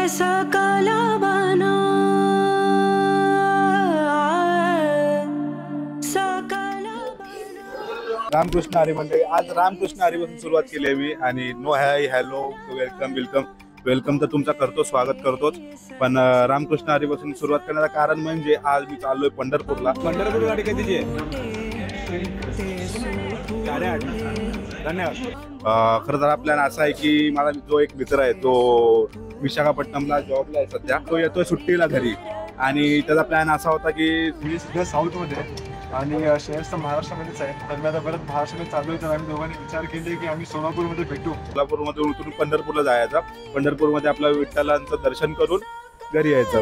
कैसा काला बना रामकृष्ण हरी मंडळी, आज रामकृष्ण हरीपासून सुरुवात केली आहे मी आणि no hi hello welcome welcome welcome तर तुमचा करतो, स्वागत करतोच. पण रामकृष्ण हरीपासून सुरुवात करण्याचं कारण म्हणजे आज मी चाललोय पंढरपूरला. पंढरपूर गाडी कधीची आहे? 8:30. धन्यवाद. खरं तर आपला प्लॅन असा आहे की मला जो एक मित्र आहे तो विशाखापट्टणमला जॉबला आहे सध्या, तो येतोय सुट्टीला घरी आणि त्याचा प्लॅन असा होता की मी सध्या साऊथमध्ये आणि शहर तर महाराष्ट्रामध्येच आहे. तर मी आता परत महाराष्ट्रामध्ये चालू आहे. तर आम्ही दोघांनी विचार केले की आम्ही सोलापूरमध्ये भेटू. सोलापूरमधून उतरून पंढरपूरला जायचं. पंढरपूरमध्ये आपल्या विठ्ठलांचं दर्शन करून घरी यायचं.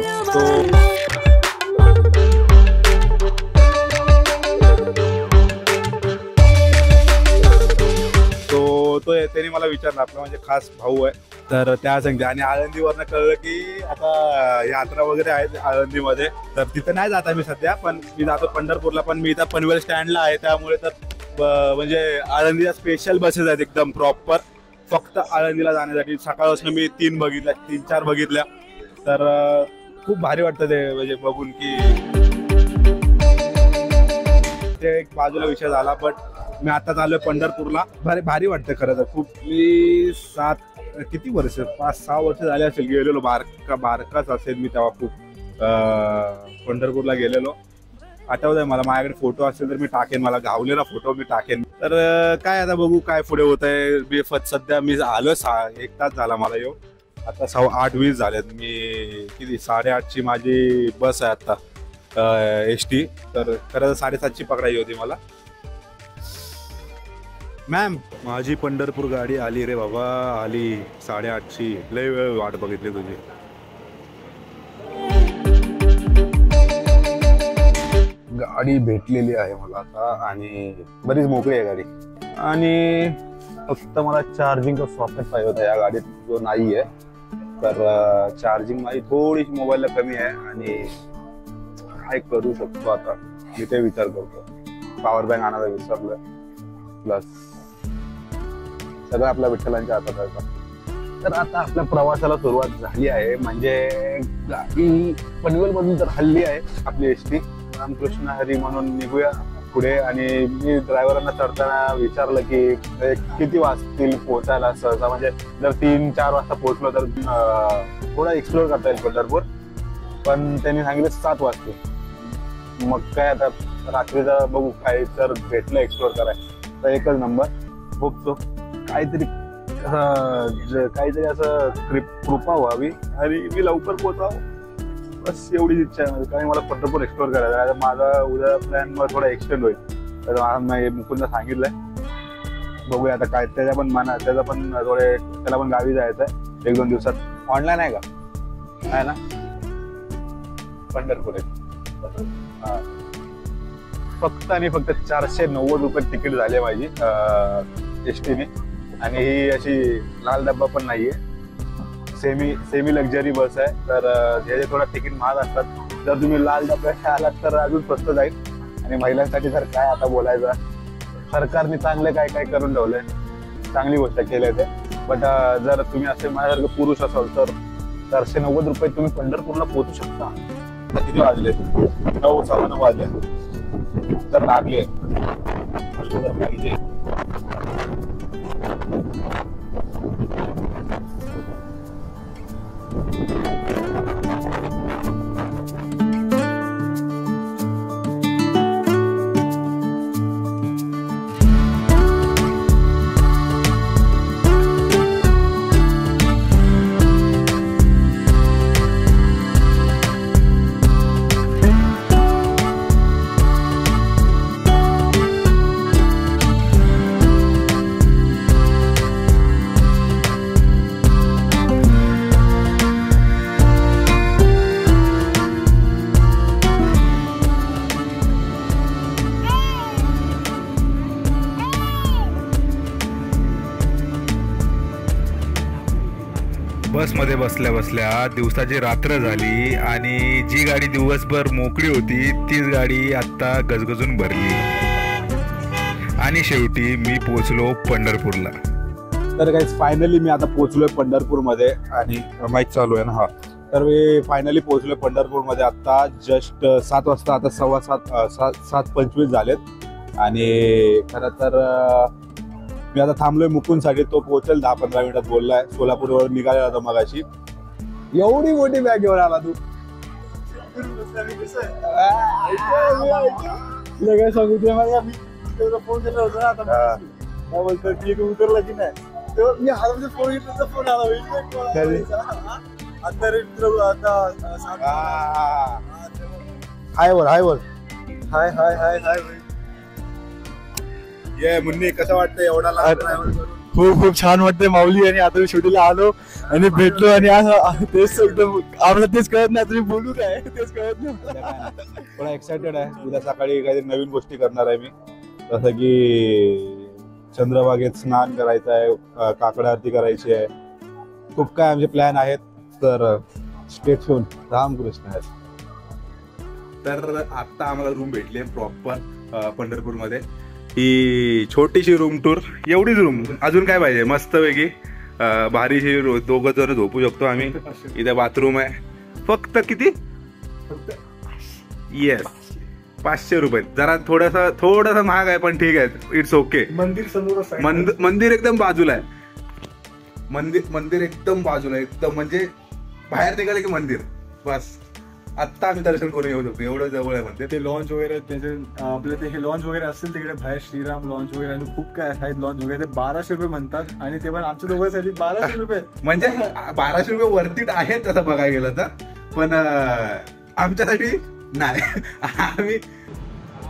तो त्याने मला विचारलं, आपला म्हणजे खास भाऊ आहे, तर त्या सांगते. आणि आळंदीवरनं कळलं की आता यात्रा वगैरे आहेत आळंदीमध्ये, तर तिथं नाही जाता मी सध्या, पण मी जातो पंढरपूरला. पण मी इथं पनवेल स्टँडला आहे, त्यामुळे तर म्हणजे आळंदीला स्पेशल बसेस आहेत एकदम प्रॉपर फक्त आळंदीला जाण्यासाठी. सकाळपासून मी 3-4 बघितल्या, तर खूप भारी वाटतं ते म्हणजे बघून की ते एक बाजूला विषय झाला. बट मी आता चाललोय पंढरपूरला. भारी वाटतं खरं तर खूप. मी 5-6 वर्ष झाले असेल गेलेलो. बारकाच असेल मी तेव्हा खूप पंढरपूरला गेलेलो. आठवतंय मला, माझ्याकडे फोटो असेल तर मी टाकेन, मला गावलेला फोटो मी टाकेन. तर काय आता बघू काय पुढे होत आहे. मी सध्या मी आलो 1 तास झाला मला येऊ. आता 8:20 झालेत. मी किती 8:30ची माझी बस आहे आता ST. तर खरं तर 7:30ची पकडायची होती मला. मॅम, माझी पंढरपूर गाडी आली रे बाबा, आली 8:30ची. लय वेळ वाट बघितली तुझी. गाडी भेटलेली आहे मला आता आणि बरीच मोकळी आहे गाडी. आणि फक्त मला चार्जिंगचा सॉकेट पाहिजे होता या गाडीत, जो नाही आहे. तर चार्जिंग माझी थोडीशी मोबाईलला कमी आहे आणि काय करू शकतो आता मी ते विचार करतो. पॉवर बँक आणायला विसरलोय. प्लस सगळं आपल्या विठ्ठलांच्या हातात आहे. तर आता आपल्या प्रवासाला सुरुवात झाली आहे. म्हणजे गाडी पनवेल मधून तर हल्ली आहे आपली ST. रामकृष्ण हरी म्हणून निघूया पुढे. आणि मी ड्रायव्हरांना चढताना विचारलं की किती वाजतील पोहोचायला सहसा. म्हणजे जर 3-4 वाजता पोहोचलो तर थोडं एक्सप्लोर करता येईल पंढरपूर. पण त्यांनी सांगितलं 7 वाजतील. मग काय आता रात्रीचा बघू, काय तर भेटलं एक्सप्लोर करायला तर एकच नंबर. होप सो काहीतरी असं कृपा व्हावी आणि मी लवकर पोहोचावं, बस एवढीच इच्छा आहे माझी. कारण मला पंढरपूर एक्सप्लोर करायचं आहे. माझा उद्या प्लॅन मला थोडा एक्सटेंड होईल. तर मी मुकुंदला सांगितलंय, बघूया आता काय. त्याचा पण त्याला पण गावी जायचं आहे 1-2 दिवसात. ऑनलाईन आहे का? आहे ना, पंढरपूर आहे. फक्त आणि फक्त 490 रुपये तिकीट झाले माझी STने. आणि ही अशी लाल डब्बा पण नाहीये, सेमी लक्झरी बस आहे. तर ह्याचे थोडा तिकीट महाग असतात. जर तुम्ही लाल डब्यात आलात तर अजून स्वस्त जाईल. आणि महिलांसाठी तर काय आता बोलायचं, सरकारने चांगलं काय काय करून ठेवलंय, चांगली गोष्ट केली ते. बट जर तुम्ही असे माझ्यासारखं पुरुष असाल तर 490 रुपये तुम्ही पंढरपूरला पोहोचू शकता. किती वाजले? 9-9:15 वाजले. तर लागले पाहिजे. बसमध्ये बसल्या बसल्या दिवसाची रात्र झाली आणि जी गाडी दिवसभर मोकळी होती तीच गाडी आत्ता गजगजून भरली. आणि शेवटी मी पोहोचलो पंढरपूरला. तर काही फायनली मी आता पोहोचलोय पंढरपूरमध्ये आणि माईक चालू आहे ना. हा, तर मी फायनली पोहोचलोय पंढरपूरमध्ये. आता जस्ट 7 वाजता, आता 7:25 झालेत. आणि खरं तर मी आता थांबलोय मुकुंदसाठी. तो पोहोचेल 10-15 मिनिटात बोललाय. सोलापूरवर निघालेला होता मगाशी. एवढी मोठी बॅग घेऊन आला तू. काय सांगू ते मला, मी फोन केला होता ना आता, काय बोलतो की उतरला की नाही, तेव्हा मी हातामध्ये फोन घेतला, फोन आला हाय बोल, हाय बोल. हाय हाय हाय हाय. ये मुन्नी, कसं वाटतं एवढा लांब ट्रॅव्हल करून? खूप खूप छान वाटतंय माऊली. आणि आता मी शेवटीला आलो आणि भेटलो आणि आज तेच एकदम आम्हाला तेच कळत नाही तुम्ही बोलू काय, तेच कळत नाही. थोडा एक्सायटेड आहे. उद्या सकाळी काहीतरी नवीन गोष्टी करणार आहे मी. जसं की चंद्रभागेत स्नान करायचं आहे, काकडा आरती करायची आहे. खूप काय आमचे प्लॅन आहेत. तर स्टे ट्यून. रामकृष्ण आहे. तर आता आम्हाला रूम भेटली आहे प्रॉपर पंढरपूरमध्ये. ही छोटीशी रूम टूर, एवढीच रूम, अजून काय पाहिजे. मस्त वेगळी भारीशी 2 जण झोपू शकतो आम्ही. इथे बाथरूम आहे. फक्त किती? येस, 500 रुपये. जरा थोडासा महाग आहे पण ठीक आहे, इट्स ओके. मंदिर समोर, मंदिर एकदम बाजूला आहे. मंदिर एकदम बाजूला आहे, एकदम म्हणजे बाहेर निघाले की मंदिर. बस आत्ता आम्ही दर्शन करून येऊ शकतो, एवढं जवळ आहे मंदिर. ते लॉन्च वगैरे त्याचे आपले ते हे लॉन्च वगैरे असतील तिकडे बाहेर, श्रीराम लॉन्च वगैरे आणि खूप काय आहेत लॉन्च वगैरे. ते 1200 रुपये म्हणतात आणि ते पण आमच्या दोघांसाठी 1200 रुपये. म्हणजे 1200 रुपये वरती आहेत तसं बघायला गेलं तर, पण आमच्यासाठी नाही. आम्ही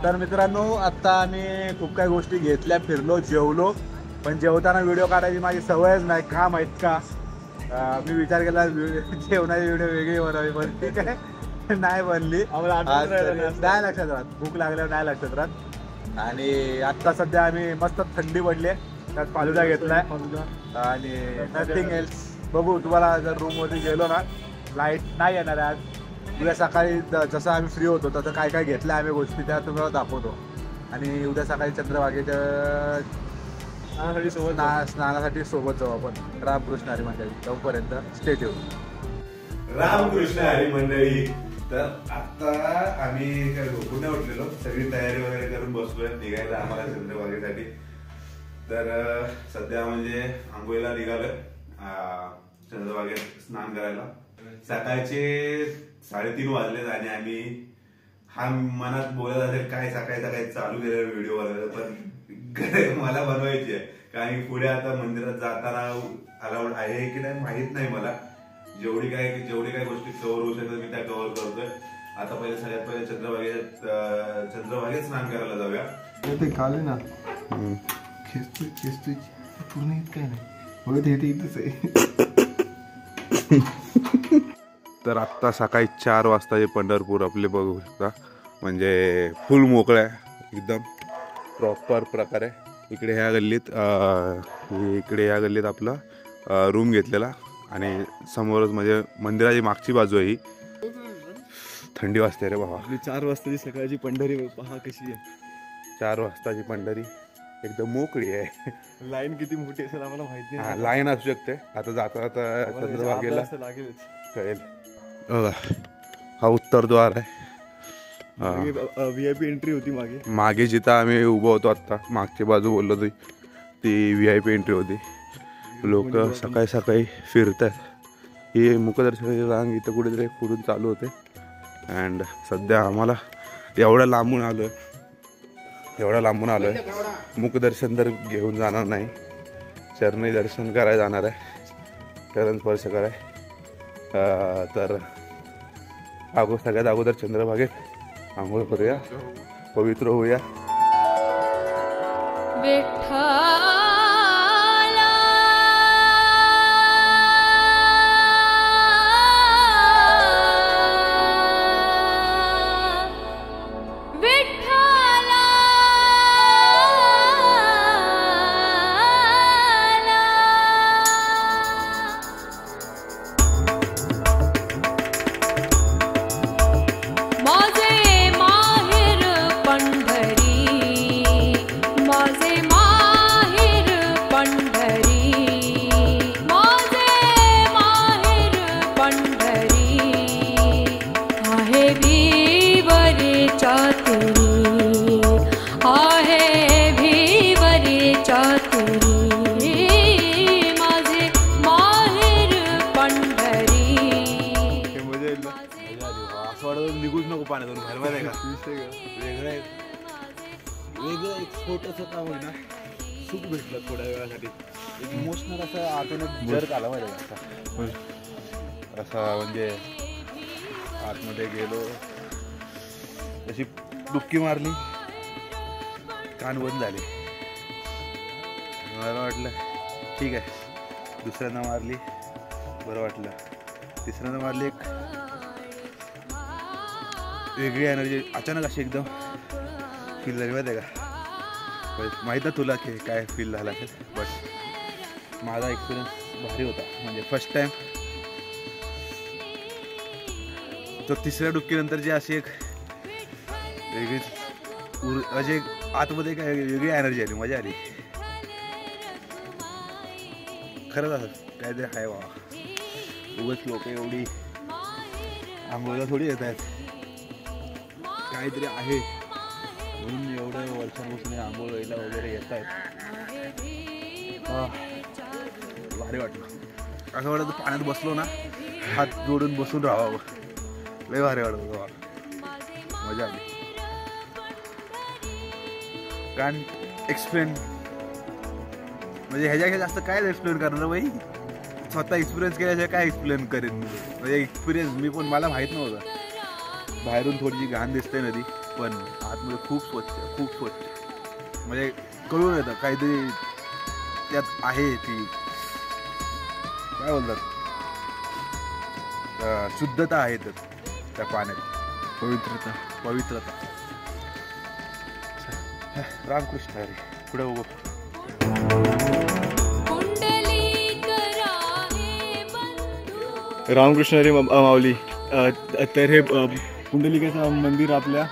तर मित्रांनो आता आम्ही खूप काही गोष्टी घेतल्या, फिरलो, जेवलो. पण जेवताना व्हिडिओ काढायची माझी सवयच नाही, का माहीत का. मी विचार केला जेवणाची व्हिडिओ वेगळी बनवावी, पण ठीक आहे, नाही बनली. नाही लक्षात राहत, भूक लागल्यावर नाही लक्षात राहत. आणि आत्ता सध्या आम्ही मस्त थंडी पडली आहे, त्यात फालुदा घेतलाय आणि नथिंग एल्स. बघू, तुम्हाला जर रूमवरती गेलो ना, लाईट नाही येणार आज. उद्या सकाळी जसं आम्ही फ्री होतो तसं काय काय घेतलं आम्ही गोष्टी, त्या तुम्हाला दाखवतो. आणि उद्या सकाळी चंद्रभागेच्या स्नानासाठी सोबत जाऊ आपण. रामकृष्ण हरी मंडळी. तोपर्यंत स्टे ट्यून. रामकृष्ण हरी मंडळी. तर आता आम्ही काय झोपून नाही उठलेलो, सगळी तयारी वगैरे करून बसलोय निघायला आम्हाला चंद्रभागेसाठी. तर सध्या म्हणजे आंघोळीला निघालोय चंद्रभागेत स्नान करायला. सकाळचे 3:30 वाजलेत आणि आम्ही हा मनात बोलत असेल काय सकाळी सकाळी चालू केलेला व्हिडिओ वगैरे, पण मला बनवायची आहे. कारण पुढे आता मंदिरात जाताना अलाउड आहे की नाही माहित नाही मला. जेवढी काय गोष्टी कव्हर होऊ शकतात मी त्या कव्हर करतोय. आता सगळ्यात पहिले चंद्रभागेत स्नान करायला जाऊया. ते खाले ना खेचतोय पूर्ण येत काय नाही, बघत येते इथंच आहे. तर आत्ता सकाळी 4 वाजता हे पंढरपूर आपले बघू शकता, म्हणजे फुल मोकळं आहे एकदम प्रॉपर प्रकारे. इकडे ह्या गल्लीत आपला रूम घेतलेला आणि समोरच म्हणजे मंदिराची मागची बाजू आहे ही. थंडी वाजते रे बाबा. 4 वाजताची सकाळची पंढरी पहा कशी आहे. 4 वाजताची पंढरी एकदम मोकळी आहे. लाईन किती मोठी असेल आम्हाला माहिती नाही. लाईन असू शकते. आता जाता चंद्रभागेला कळेल. हा उत्तरद्वार आहे. VIP एंट्री होती मागे जिथं आम्ही उभं होतो आता, मागची बाजू बोललो ती VIP एंट्री होती. लोक सकाळी सकाळी फिरतात. ही मुखदर्शनाची रांग इथं कुठेतरी पुढून चालू होते. अँड सध्या आम्हाला एवढं लांबून आलोय मुखदर्शन तर घेऊन जाणार नाही, चरणी दर्शन करायला जाणार आहे, चरण स्पर्श कराय. तर सगळ्यात अगोदर चंद्रभागेत आंघोळ करूया, पवित्र होऊया. माझे निघूच नको पाण्यातून बाहेर, माहिती आहे का? वेगळं एक छोटंसं काम होईना सुख भेटलं थोड्या वेळासाठी. एक इमोशनल असं आतून जर्क आला माहिती आहे का? असा म्हणजे आतमध्ये गेलो, तशी डुबकी मारली, कान बंद झाले. मला वाटलं ठीक आहे, दुसऱ्यांदा मारली बरं वाटलं, तिसऱ्यांदा मारली, एक वेगळी एनर्जी अचानक अशी एकदम फील झाली माहिती आहे का? माहीत आहे तुला की काय फील झाला असेल, बट माझा एक्सपिरियन्स भारी होता. म्हणजे फर्स्ट टाइम तो तिसऱ्या डुबकीनंतर जी अशी एक वेगळीच म्हणजे आतमध्ये काय वेगळी एनर्जी आली, मजा आली खरंच. असं काहीतरी आहे बाबा, उगाच लोक एवढी आंघोळीला थोडी येत आहेत, काहीतरी आहे म्हणून एवढं वर्षांपासून आंघोळीला वगैरे येत आहेत. भारी वाटलं, असं वाटतं पाण्यात बसलो ना, हात जोडून बसून राहावं, लय भारी वाटत बाबा, मजा आली. कारण एक्सप्लेन म्हणजे ह्याच्या जास्त काय एक्सप्लेन करणार बाई, स्वतः एक्सपिरियन्स केल्याशिवाय काय एक्सप्लेन करेन. म्हणजे एक्सपिरियन्स मी पण, मला माहीत नव्हतं. बाहेरून थोडीशी घाण दिसते नदी, पण आतमध्ये खूप स्वच्छ, खूप स्वच्छ. म्हणजे कळून येतं काहीतरी त्यात आहे, ती काय बोलतात, शुद्धता आहे त्या पाण्यात, पवित्रता. रामकृष्ण हरी. पुढे बघू. रामकृष्ण हरी माऊली. तर हे पुंडलिकाचं मंदिर आपल्या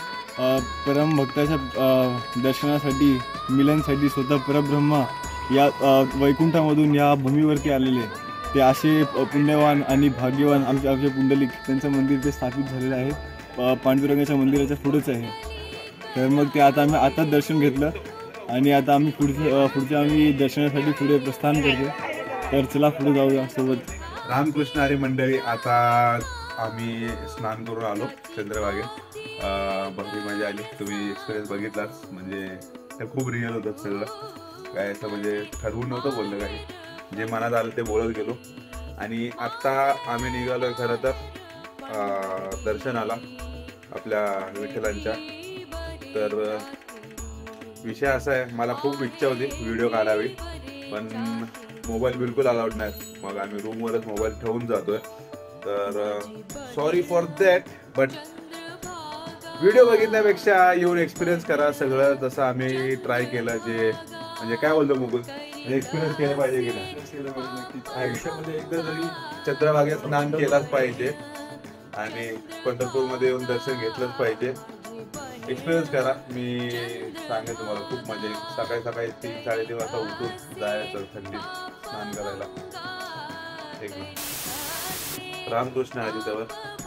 परमभक्ताच्या दर्शनासाठी, मिलनासाठी स्वतः परब्रह्मा या वैकुंठामधून या भूमीवरती आलेले ते असे पुण्यवान आणि भाग्यवान आमचे पुंडलिक, त्यांचं मंदिर ते स्थापित झालेलं आहे. पांडुरंगाच्या मंदिराच्या पुढेच आहे. तर मग ते आता आम्ही आताच दर्शन घेतलं आणि आता आम्ही पुढच्या आम्ही दर्शनासाठी पुढे प्रस्थान करतो. तर चला पुढे जाऊया सोबत. रामकृष्ण हरी मंडळी, आता आम्ही स्नान करून आलो चंद्रभागेत. भरती मजा आली. तुम्ही एक्सपिरियन्स बघितलाच, म्हणजे ते खूप रिअल होतं सगळं. काय असं म्हणजे ठरवून नव्हतं बोललं, काही जे मनात आलं ते बोलत गेलो. आणि आत्ता आम्ही निघालो खरं तर दर्शनाला आपल्या विठ्ठलांच्या. तर विषय असा आहे, मला खूप इच्छा होती व्हिडिओ काढावी, पण मोबाईल बिलकुल अलाउड नाही. मग आम्ही रूमवरच मोबाईल ठेवून जातोय. तर sorry for that, but video बघितल्यापेक्षा येऊन एक्सपिरियन्स करा सगळं, जसं आम्ही ट्राय केलं. जे म्हणजे काय बोलतो मुकुल, एक्सपिरियन्स केलं पाहिजे की नाही आयुष्यामध्ये, एकदा तरी चंद्रभागेत स्नान केलाच पाहिजे आणि पंढरपूरमध्ये येऊन दर्शन घेतलंच पाहिजे. एक्सपिरियन्स करा. मी सांगेन तुम्हाला, खूप मजा येईल. सकाळी सकाळी 3-3:30 वाजता उठून जायचं थंडीत स्नान करायला. एक रामकृष्ण हरी जवळ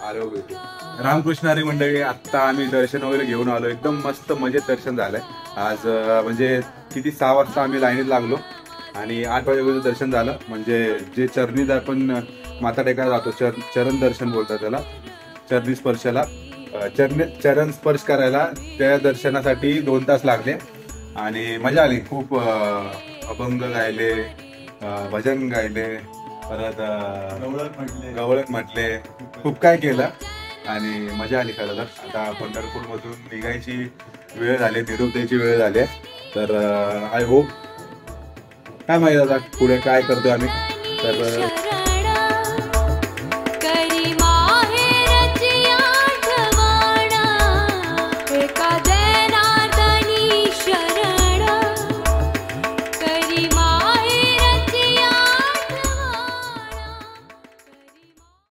आलो भेटू. रामकृष्ण हरी मंडळी, आत्ता आम्ही दर्शन वगैरे घेऊन आलो. एकदम मस्त मजेत दर्शन झालंय आज. म्हणजे किती 6 वाजता आम्ही लाईनीत लागलो आणि 8 वाजेपर्यंत दर्शन झालं. म्हणजे जे चरणीत आपण माथा टेकायला जातो, चरण दर्शन बोलतात त्याला, चरणी स्पर्शाला, चरण स्पर्श करायला, त्या दर्शनासाठी 2 तास लागले. आणि मजा आली खूप. अभंग गायले, भजन गायले, परत गवळण म्हटले, खूप काय केलं आणि मजा आली खरं तर. आता पंढरपूरमधून निघायची वेळ झाली, निरोप द्यायची वेळ झाली. तर आय होप, काय माहिती आता पुढे काय करतो आम्ही. तर